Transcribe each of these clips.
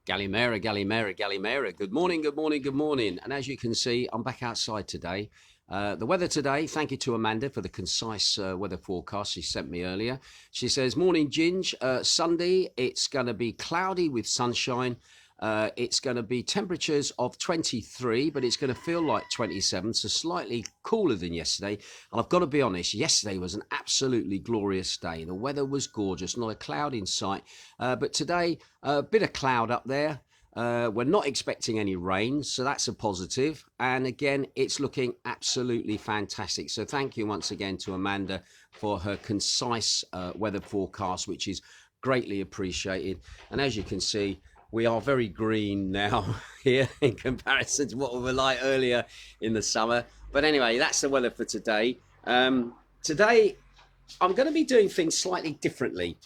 Galimera, Galimera, Galimera. Good morning, good morning, good morning. And as you can see, I'm back outside today. The weather today, thank you to Amanda for the concise weather forecast she sent me earlier. She says, morning, Ginge. Sunday, it's going to be cloudy with sunshine. It's going to be temperatures of 23, but it's going to feel like 27, so slightly cooler than yesterday. And I've got to be honest, yesterday was an absolutely glorious day. The weather was gorgeous, not a cloud in sight. But today, a bit of cloud up there. We're not expecting any rain, so that's a positive. And again, it's looking absolutely fantastic. So thank you once again to Amanda for her concise weather forecast, which is greatly appreciated. And as you can see, we are very green now here in comparison to what we were like earlier in the summer. But anyway, that's the weather for today. Today, I'm going to be doing things slightly differently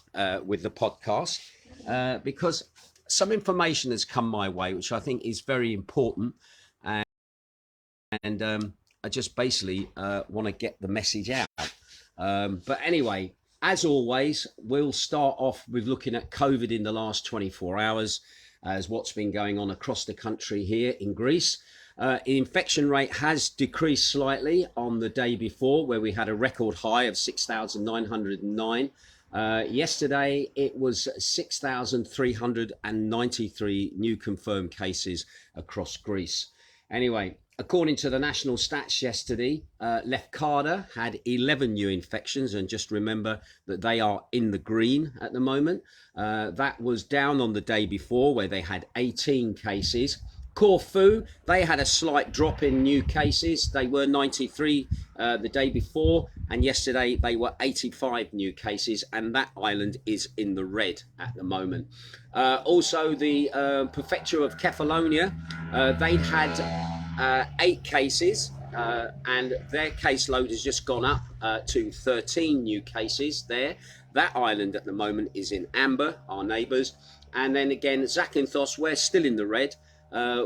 with the podcast because some information has come my way, which I think is very important. And I just basically want to get the message out. But anyway, as always, we'll start off with looking at COVID in the last 24 hours as what's been going on across the country here in Greece. Infection rate has decreased slightly on the day before, where we had a record high of 6,909. Yesterday, it was 6,393 new confirmed cases across Greece. Anyway, according to the national stats yesterday, Macardo had 11 new infections, and just remember that they are in the green at the moment. That was down on the day before, where they had 18 cases. Corfu, they had a slight drop in new cases. They were 93 the day before, and yesterday they were 85 new cases, and that island is in the red at the moment. Also, the prefecture of Kefalonia, they had 8 cases, and their caseload has just gone up to 13 new cases there. That island at the moment is in amber, our neighbours. And then again, Zakynthos, we're still in the red.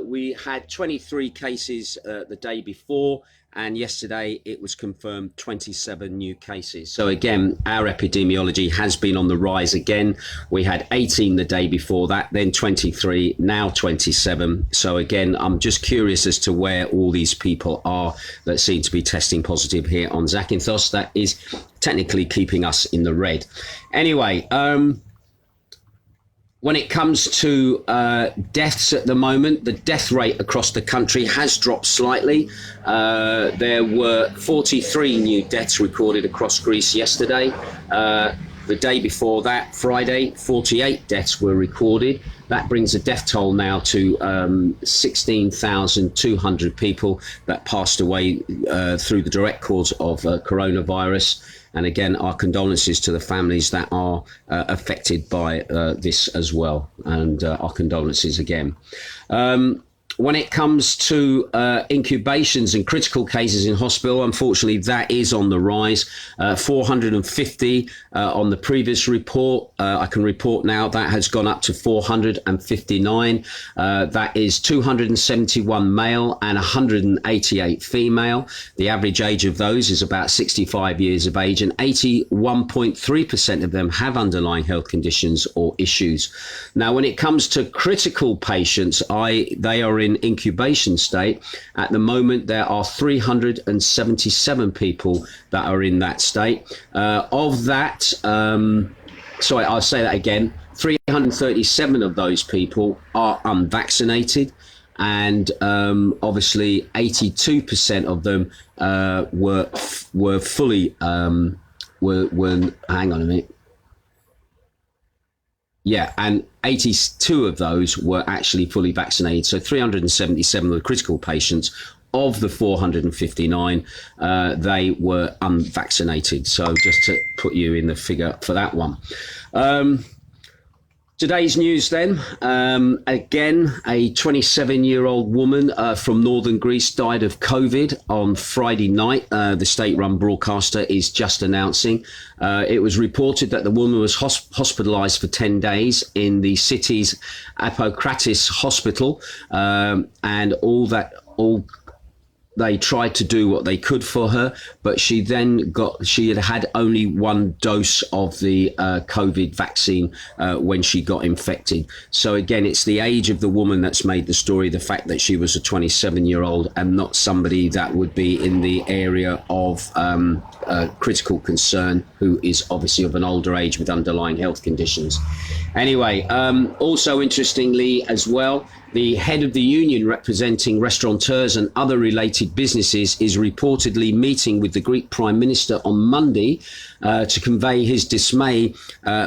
We had 23 cases the day before, and yesterday it was confirmed 27 new cases. So again, our epidemiology has been on the rise again. We had 18 the day before that, then 23, now 27. So again, I'm just curious as to where all these people are that seem to be testing positive here on Zakynthos. That is technically keeping us in the red. Anyway, when it comes to deaths at the moment, the death rate across the country has dropped slightly. There were 43 new deaths recorded across Greece yesterday. The day before that, Friday, 48 deaths were recorded. That brings the death toll now to 16,200 people that passed away through the direct cause of coronavirus. And again, our condolences to the families that are affected by this as well. And our condolences again. When it comes to incubations and critical cases in hospital, unfortunately, that is on the rise. 450 on the previous report. I can report now that has gone up to 459. That is 271 male and 188 female. The average age of those is about 65 years of age, and 81.3% of them have underlying health conditions or issues. Now, when it comes to critical patients, they are in incubation state. At the moment, there are 377 people that are in that state. Of that, sorry, I'll say that again, 337 of those people are unvaccinated, and obviously 82% of them were fully hang on a minute. Yeah, and 82 of those were actually fully vaccinated. So 377 of the critical patients, of the 459, they were unvaccinated. So just to put you in the figure for that one. Today's news then, again, a 27-year-old woman from northern Greece died of COVID on Friday night. The state-run broadcaster is just announcing. It was reported that the woman was hospitalized for 10 days in the city's Hippocrates hospital, and all the they tried to do what they could for her, but she had only one dose of the COVID vaccine when she got infected. So again, it's the age of the woman that's made the story, the fact that she was a 27-year-old and not somebody that would be in the area of critical concern, who is obviously of an older age with underlying health conditions. Anyway, also interestingly as well, the head of the union representing restaurateurs and other related businesses is reportedly meeting with the Greek Prime Minister on Monday to convey his dismay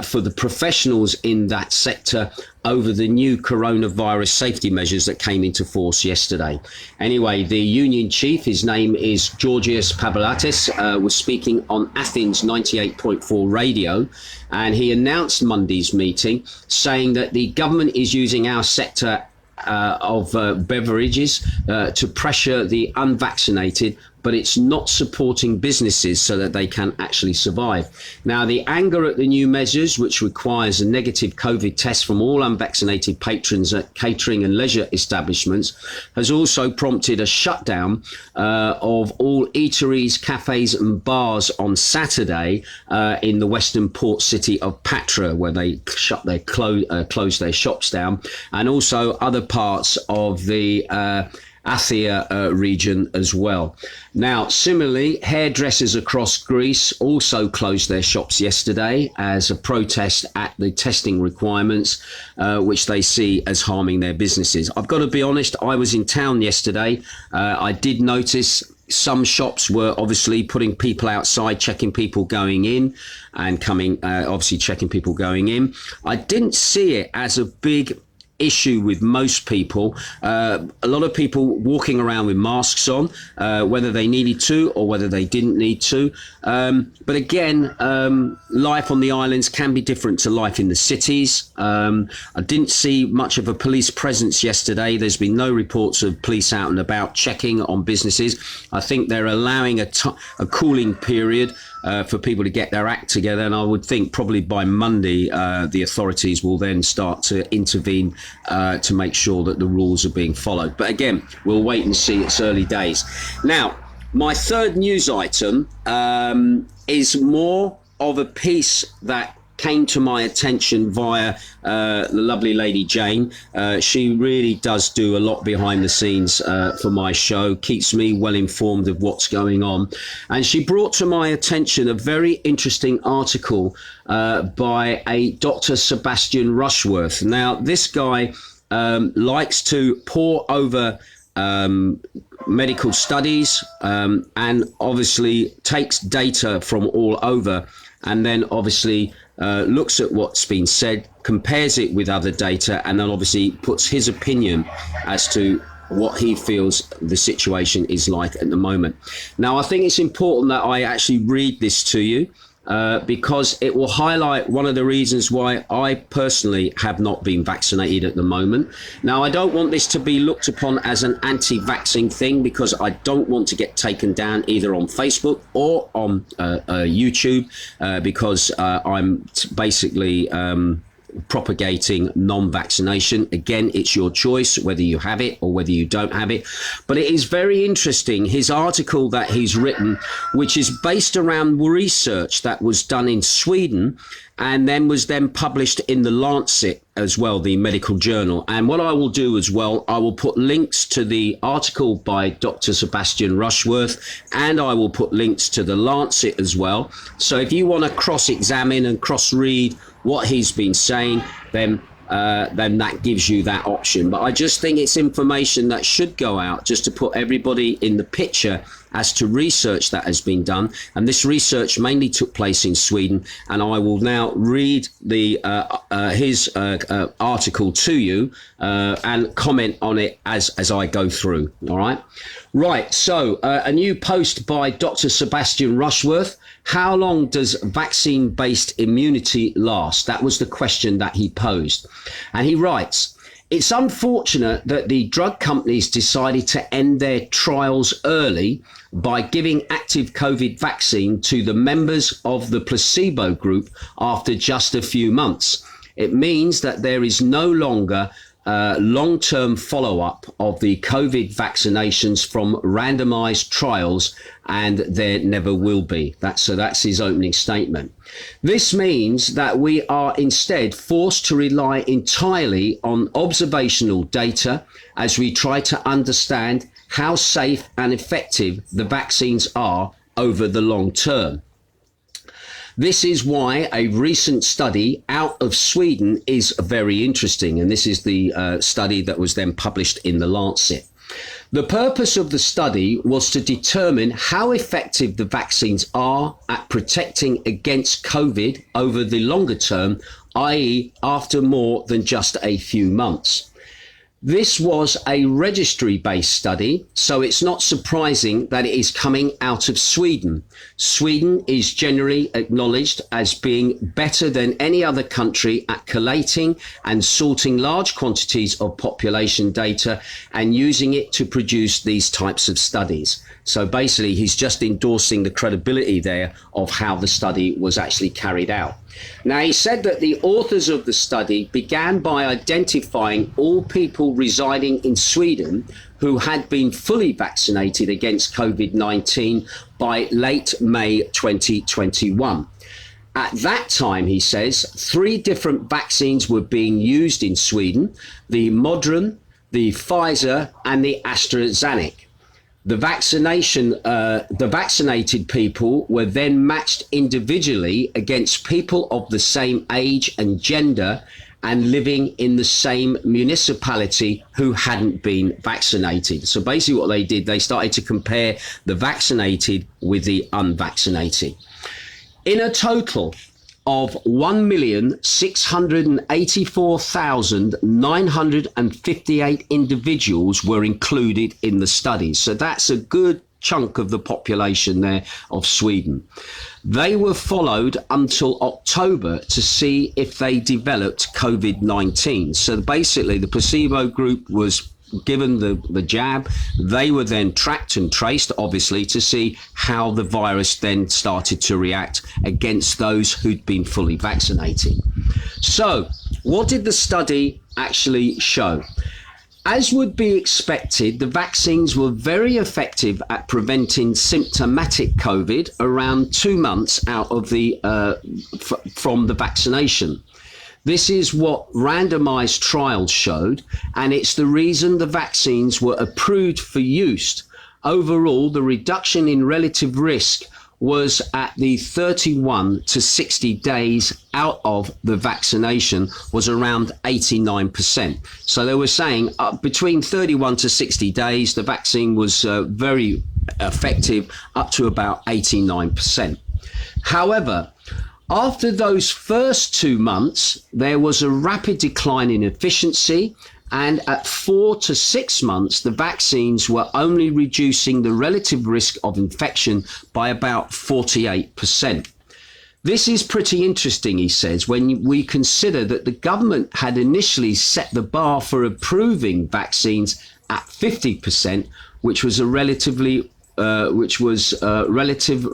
for the professionals in that sector over the new coronavirus safety measures that came into force yesterday. Anyway, the union chief, his name is Georgios Pavlatis, was speaking on Athens 98.4 radio, and he announced Monday's meeting saying that the government is using our sector of beverages to pressure the unvaccinated, but it's not supporting businesses so that they can actually survive. Now, the anger at the new measures, which requires a negative COVID test from all unvaccinated patrons at catering and leisure establishments, has also prompted a shutdown of all eateries, cafes and bars on Saturday in the western port city of Patra, where they closed their shops down, and also other parts of the Athia region as well. Now, similarly, hairdressers across Greece also closed their shops yesterday as a protest at the testing requirements, which they see as harming their businesses. I've got to be honest, I was in town yesterday. I did notice some shops were obviously putting people outside, checking people going in and coming, obviously checking people going in. I didn't see it as a big issue with most people. A lot of people walking around with masks on, whether they needed to or whether they didn't need to. But again, life on the islands can be different to life in the cities. I didn't see much of a police presence yesterday. There's been no reports of police out and about checking on businesses. I think they're allowing a cooling period for people to get their act together, and I would think probably by Monday the authorities will then start to intervene to make sure that the rules are being followed. But again, we'll wait and see. It's early days. Now, my third news item is more of a piece that came to my attention via the lovely lady Jane. She really does do a lot behind the scenes for my show, keeps me well informed of what's going on. And she brought to my attention a very interesting article by a Dr. Sebastian Rushworth. Now, this guy likes to pore over medical studies and obviously takes data from all over, and then obviously looks at what's been said, compares it with other data, and then obviously puts his opinion as to what he feels the situation is like at the moment. Now, I think it's important that I actually read this to you because it will highlight one of the reasons why I personally have not been vaccinated at the moment. Now, I don't want this to be looked upon as an anti-vaccine thing, because I don't want to get taken down either on Facebook or on YouTube because I'm basically propagating non-vaccination. Again, it's your choice whether you have it or whether you don't have it. But it is very interesting, his article that he's written, which is based around research that was done in Sweden and then was then published in the Lancet as well, the medical journal. And what I will do as well, I will put links to the article by Dr. Sebastian Rushworth, and I will put links to the Lancet as well. So if you want to cross-examine and cross-read what he's been saying, then that gives you that option. But I just think it's information that should go out just to put everybody in the picture as to research that has been done. And this research mainly took place in Sweden. And I will now read his article to you and comment on it as I go through. All right. Right. So a new post by Dr. Sebastian Rushworth. How long does vaccine-based immunity last? That was the question that he posed. And he writes, it's unfortunate that the drug companies decided to end their trials early by giving active COVID vaccine to the members of the placebo group after just a few months. It means that there is no longer long-term follow-up of the COVID vaccinations from randomized trials, and there never will be. That's his opening statement. This means that we are instead forced to rely entirely on observational data as we try to understand how safe and effective the vaccines are over the long term. This is why a recent study out of Sweden is very interesting, and this is the study that was then published in The Lancet. The purpose of the study was to determine how effective the vaccines are at protecting against COVID over the longer term, i.e. after more than just a few months. This was a registry-based study, so it's not surprising that it is coming out of Sweden. Sweden is generally acknowledged as being better than any other country at collating and sorting large quantities of population data and using it to produce these types of studies. So basically, he's just endorsing the credibility there of how the study was actually carried out. Now, he said that the authors of the study began by identifying all people residing in Sweden who had been fully vaccinated against COVID-19 by late May 2021. At that time, he says, 3 different vaccines were being used in Sweden: the Moderna, the Pfizer, and the AstraZeneca. The vaccinated people were then matched individually against people of the same age and gender and living in the same municipality who hadn't been vaccinated. So basically what they did, they started to compare the vaccinated with the unvaccinated. In a total of 1,684,958 individuals were included in the studies. So that's a good chunk of the population there of Sweden. They were followed until October to see if they developed COVID-19. So basically the placebo group was given the jab. They were then tracked and traced, obviously, to see how the virus then started to react against those who'd been fully vaccinated. So what did the study actually show? As would be expected, the vaccines were very effective at preventing symptomatic COVID around 2 months out of from the vaccination. This is what randomized trials showed, and it's the reason the vaccines were approved for use. Overall, the reduction in relative risk was at the 31 to 60 days out of the vaccination was around 89%. So they were saying between 31 to 60 days, the vaccine was very effective, up to about 89%. However, after those first 2 months, there was a rapid decline in efficiency, and at 4 to 6 months, the vaccines were only reducing the relative risk of infection by about 48%. This is pretty interesting, he says, when we consider that the government had initially set the bar for approving vaccines at 50%, which was a relative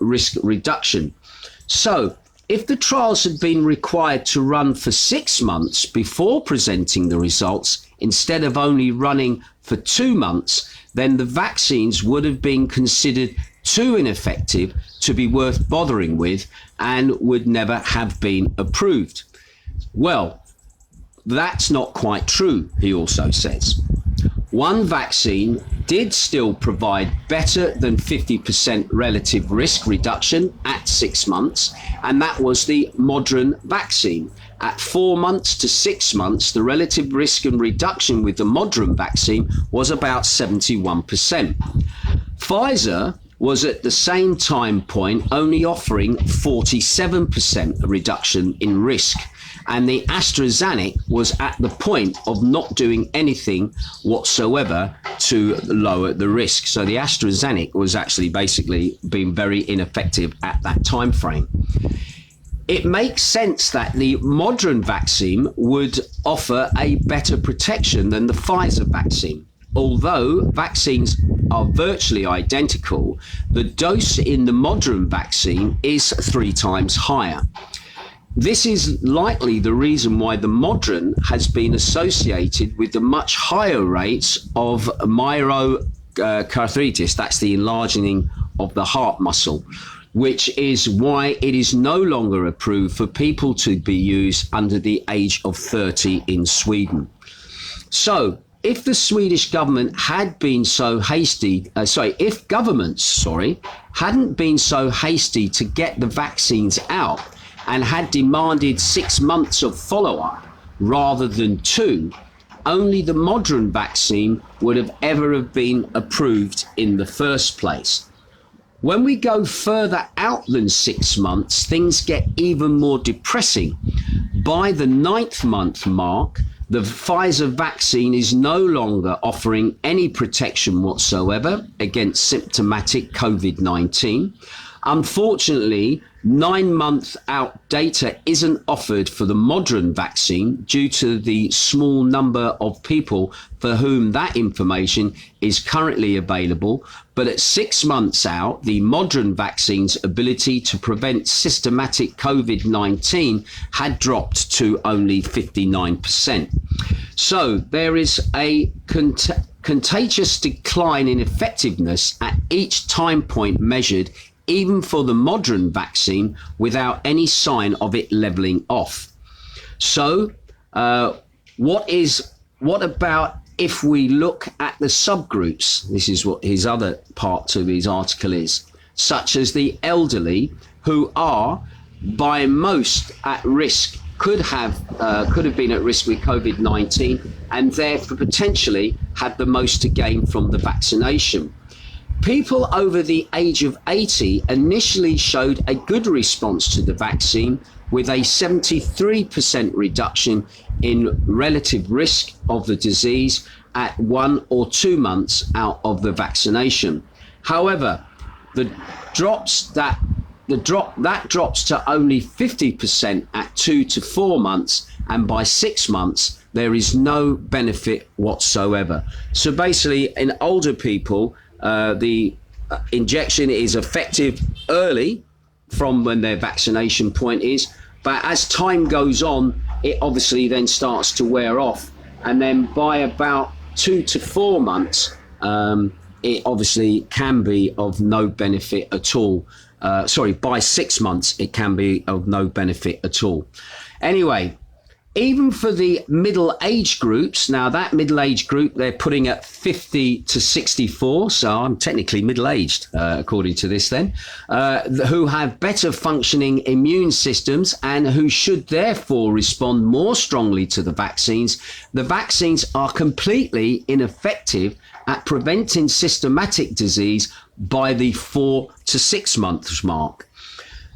risk reduction. So, if the trials had been required to run for 6 months before presenting the results, instead of only running for 2 months, then the vaccines would have been considered too ineffective to be worth bothering with and would never have been approved. Well, that's not quite true, he also says. One vaccine did still provide better than 50% relative risk reduction at 6 months, and that was the Moderna vaccine. At 4 months to 6 months, the relative risk and reduction with the Moderna vaccine was about 71%. Pfizer was at the same time point only offering 47% reduction in risk, and the AstraZeneca was at the point of not doing anything whatsoever to lower the risk. So the AstraZeneca was actually basically being very ineffective at that time frame. It makes sense that the Moderna vaccine would offer a better protection than the Pfizer vaccine. Although vaccines are virtually identical, the dose in the Moderna vaccine is 3 times higher. this is likely the reason why the modern has been associated with the much higher rates of myocarditis, that's the enlarging of the heart muscle, which is why it is no longer approved for people to be used under the age of 30 in Sweden. So, if the Swedish government had been so hasty, if governments, hadn't been so hasty to get the vaccines out and had demanded 6 months of follow-up rather than 2, only the modern vaccine would have ever been approved in the first place. When we go further out than 6 months, things get even more depressing. By the 9th month mark, the Pfizer vaccine is no longer offering any protection whatsoever against symptomatic COVID-19. Unfortunately, 9-month out data isn't offered for the modern vaccine due to the small number of people for whom that information is currently available. But at 6 months out, the modern vaccine's ability to prevent systematic COVID-19 had dropped to only 59%. So there is a contagious decline in effectiveness at each time point measured, even for the modern vaccine, without any sign of it leveling off. So what about if we look at the subgroups? This is what his other part to his article is, such as the elderly, who are by most at risk, could have been at risk with COVID-19 and therefore potentially had the most to gain from the vaccination. People over the age of 80 initially showed a good response to the vaccine, with a 73% reduction in relative risk of the disease at 1 or 2 months out of the vaccination. However, that drops to only 50% at 2 to 4 months, and by 6 months there is no benefit whatsoever. So basically, in older people, the injection is effective early from when their vaccination point is, but as time goes on, it obviously then starts to wear off, and then by about 2 to 4 months, it obviously can be of no benefit at all. By 6 months, it can be of no benefit at all. Anyway, even for the middle age groups, now that middle age group, they're putting at 50 to 64, so I'm technically middle-aged, according to this then, who have better functioning immune systems and who should therefore respond more strongly to the vaccines are completely ineffective at preventing systematic disease by the 4 to 6 months mark.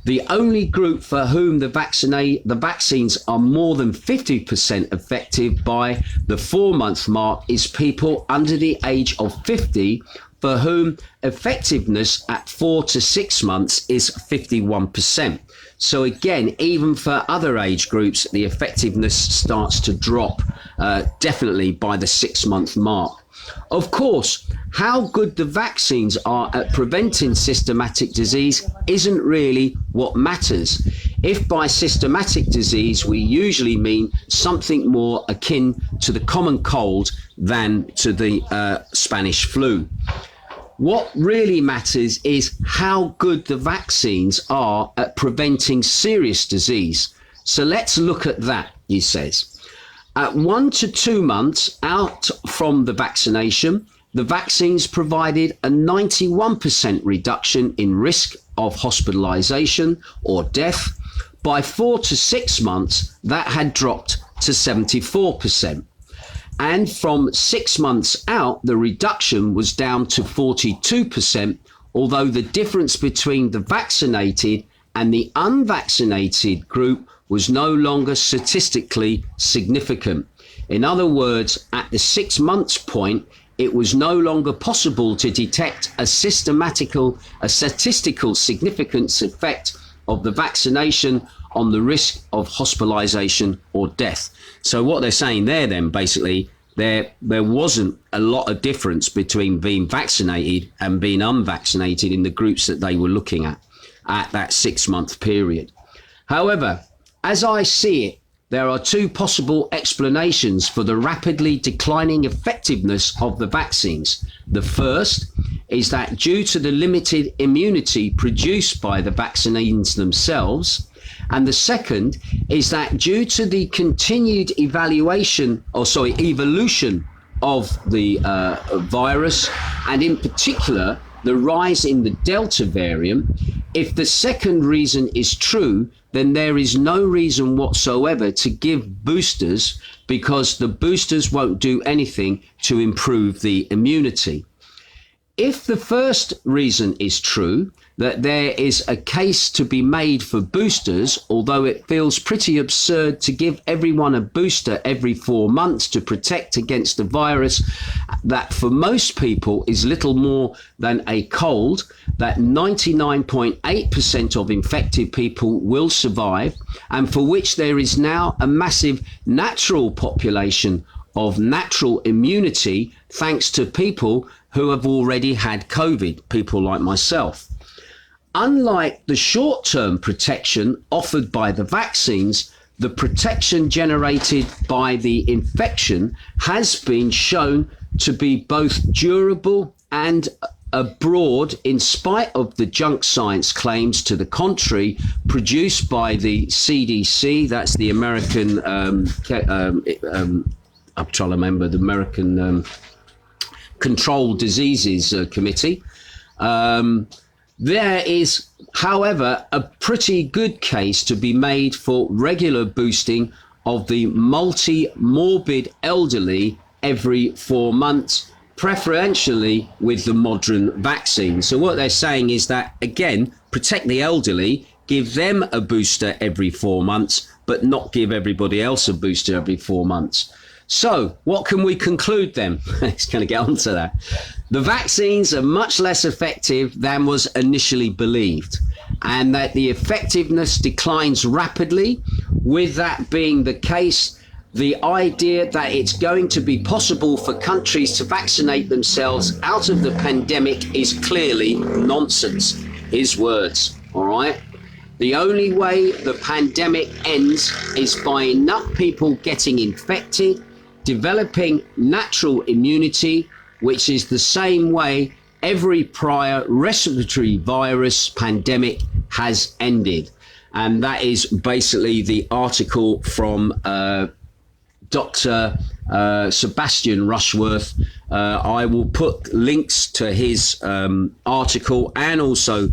The only group for whom the vaccines are more than 50% effective by the 4-month mark is people under the age of 50, for whom effectiveness at 4 to 6 months is 51%. So again, even for other age groups, the effectiveness starts to drop definitely by the 6-month mark. Of course, how good the vaccines are at preventing systematic disease isn't really what matters. If by systematic disease we usually mean something more akin to the common cold than to the Spanish flu. What really matters is how good the vaccines are at preventing serious disease. So let's look at that, he says. At 1 to 2 months out from the vaccination, the vaccines provided a 91% reduction in risk of hospitalization or death. By 4 to 6 months, that had dropped to 74%. And from 6 months out, the reduction was down to 42%, although the difference between the vaccinated and the unvaccinated group was no longer statistically significant. In other words, at the 6 months point, it was no longer possible to detect a statistical significance effect of the vaccination on the risk of hospitalization or death. So what they're saying there then, basically, there wasn't a lot of difference between being vaccinated and being unvaccinated in the groups that they were looking at that 6 month period. However, As I see it, there are two possible explanations for the rapidly declining effectiveness of the vaccines. The first is that due to the limited immunity produced by the vaccines themselves, and the second is that due to the continued evolution of the virus, and in particular the rise in the Delta variant. If the second reason is true, then there is no reason whatsoever to give boosters, because the boosters won't do anything to improve the immunity. If the first reason is true, that there is a case to be made for boosters, although it feels pretty absurd to give everyone a booster every 4 months to protect against the virus that for most people is little more than a cold, that 99.8% of infected people will survive, and for which there is now a massive natural population of natural immunity thanks to people who have already had COVID, people like myself. Unlike the short-term protection offered by the vaccines, the protection generated by the infection has been shown to be both durable and abroad, in spite of the junk science claims to the contrary produced by the CDC, that's the American, I'm trying to remember, the American Controlled Diseases Committee. There is, however, a pretty good case to be made for regular boosting of the multi-morbid elderly every 4 months, preferentially with the modern vaccine. So what they're saying is that, again, protect the elderly, give them a booster every 4 months, but not give everybody else a booster every 4 months. So what can we conclude then? It's going to get onto that. The vaccines are much less effective than was initially believed, and that the effectiveness declines rapidly. With that being the case, the idea that it's going to be possible for countries to vaccinate themselves out of the pandemic is clearly nonsense. His words, all right? The only way the pandemic ends is by enough people getting infected, developing natural immunity, which is the same way every prior respiratory virus pandemic has ended. And that is basically the article from Dr. Sebastian Rushworth. I will put links to his article, and also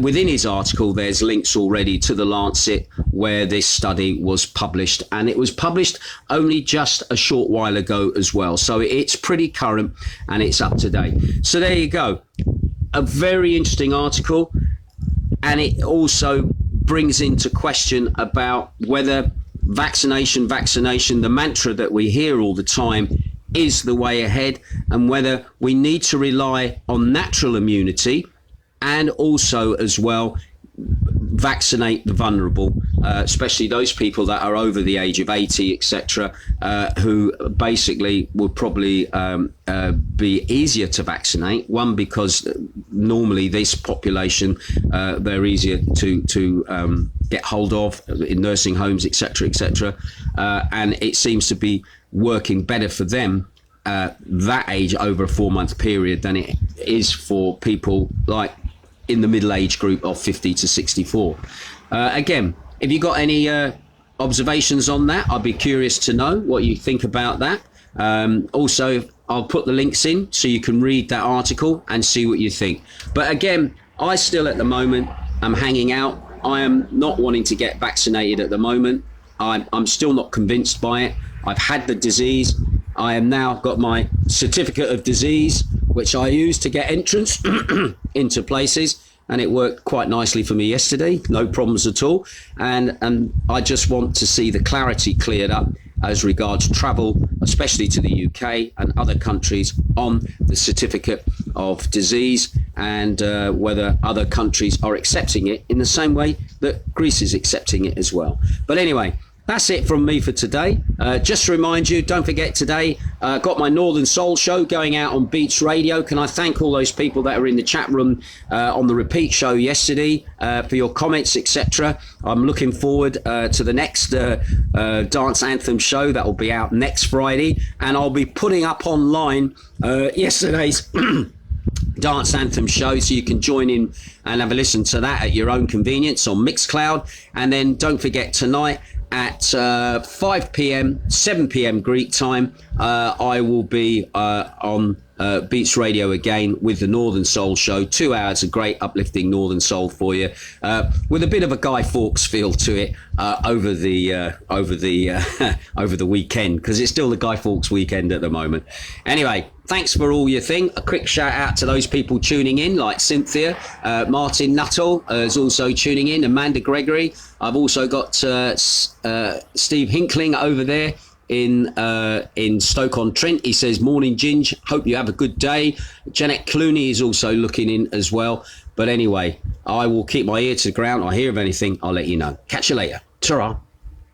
within his article there's links already to the Lancet where this study was published, and it was published only just a short while ago as well, so it's pretty current and it's up to date. So there you go, a very interesting article, and it also brings into question about whether vaccination, the mantra that we hear all the time, is the way ahead, and whether we need to rely on natural immunity and also as well vaccinate the vulnerable, especially those people that are over the age of 80, etc., who basically would probably be easier to vaccinate. One, because normally this population, they're easier to get hold of in nursing homes, etc., etc., and it seems to be working better for them that age over a 4-month period than it is for people like in the middle age group of 50 to 64. Again, if you got any observations on that, I'd be curious to know what you think about that. Also, I'll put the links in so you can read that article and see what you think. But again, I still at the moment am hanging out. I am not wanting to get vaccinated at the moment. I'm still not convinced by it. I've had the disease. I am now got my certificate of disease, which I use to get entrance into places, and it worked quite nicely for me yesterday. No problems at all. And I just want to see the clarity cleared up as regards travel, especially to the UK and other countries, on the certificate of disease, and whether other countries are accepting it in the same way that Greece is accepting it as well. But anyway, that's it from me for today. Just to remind you, don't forget today, Got my Northern Soul show going out on Beats Radio. Can I thank all those people that are in the chat room on the repeat show yesterday for your comments, etc. I'm looking forward to the next Dance Anthem show that will be out next Friday, and I'll be putting up online yesterday's Dance Anthem show, so you can join in and have a listen to that at your own convenience on Mixcloud. And then don't forget, tonight at 5 p.m, 7 p.m. Greek time, I will be on Beats Radio again with the Northern Soul show. 2 hours of great uplifting Northern Soul for you, with a bit of a Guy Fawkes feel to it over the weekend, because it's still the Guy Fawkes weekend at the moment. Anyway, thanks for all your thing. A quick shout out to those people tuning in, like Cynthia, Martin Nuttall is also tuning in, Amanda Gregory. I've also got Steve Hinkling over there in Stoke-on-Trent. He says, morning Ginge, hope you have a good day. Janet Clooney is also looking in as well. But anyway, I will keep my ear to the ground. I hear of anything, I'll let you know. Catch you later. Ta-ra.